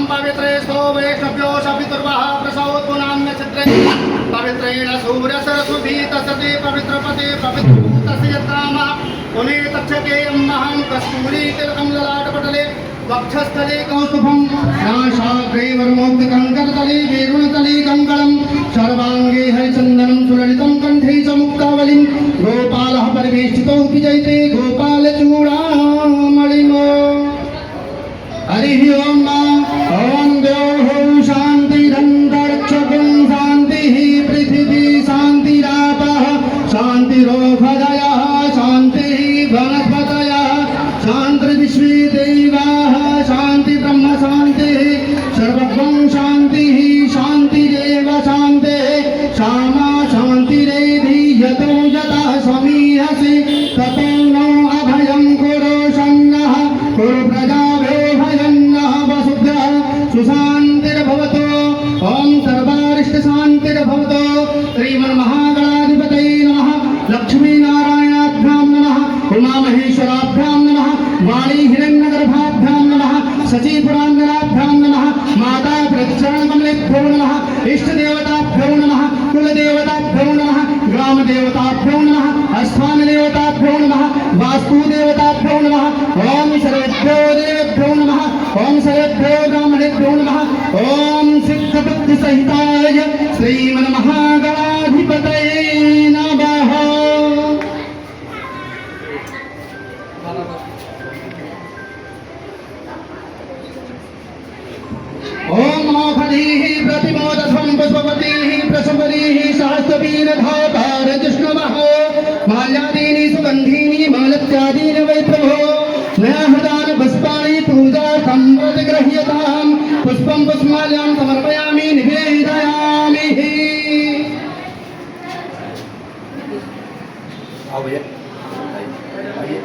अहम पवित्रेस्तो वैष्णव्यो शपितुर्वः प्रसवोद्गुणान्यचित्रे पवित्रेण सूर्यसरसुभीत सति पवित्रपति पवित्रभूतस्य यत्रामः पुनीतक्षकेयं महं कस्तूरी तिलकं ललाटपटले वक्षस्थले कौस्तुभं नाशाग्रे वरुणोक्तकङ्करतले वेरुणतले कङ्कणं सर्वाङ्गे हरिचन्दनं सुललितं कण्ठे च मुक्तावलिं गोपालः परिवेष्टितो विजयते गोपालचूडामणिमो हरिः ओं ॐ द्यौः शान्तिरन्तरिक्षं शान्तिः पृथिवी शान्तिरापः शान्तिरोषधयः शान्तिः वनस्पतयः शान्तिर्विश्वे देवाः शान्ति ब्रह्म शान्तिः सर्वं शान्तिः शान्तिरेव शान्तिः क्षमा शान्तिरेधि यतो यतः समीहसि ततो नो अभयं कुरु शन्नः कुरु प्रजाभ्यो भयन्नः वसुभ्यः सुशान्तिर्भवतु ॐ सर्वारिष्टशान्तिर्भवतु श्रीमन्महागणाधिपतये नमः लक्ष्मीनारायणाभ्यां नमः उमामहेश्वराभ्यां नमः वाणी हिरण्यगर्भाभ्यां नमः शचीपुराङ्गनाभ्यां नमः माता प्रचरणकमलेभ्यो नमः इष्टदेवताभ्यो नमः कुलदेवताभ्यो नमः ग्रामदेवताभ्यो नमः स्थानदेवताभ्यो नमः वास्तुदेवताभ्यो नमः ॐ सर्वेभ्यो देवेभ्यो नमः ॐ सर्वेभ्यो ब्राह्मणेभ्यो नमः ॐ सिद्धबुद्धिसहिताय श्रीमन्महागणाधिपतये नमः। ओम औषधीः प्रतिमोदध्वं पुष्पवतीः प्रसवतीः सहस्रवीरधातार जिष्णवः माल्यादीनि सुगन्धीनि मालत्यादीनि वै प्रभो स्नेहदान पुष्पाणि पूजार्थं प्रतिगृह्यतां पुष्पं पुष्पमाल्यां समर्पयामि निवेदयामि। आओ भैया आइए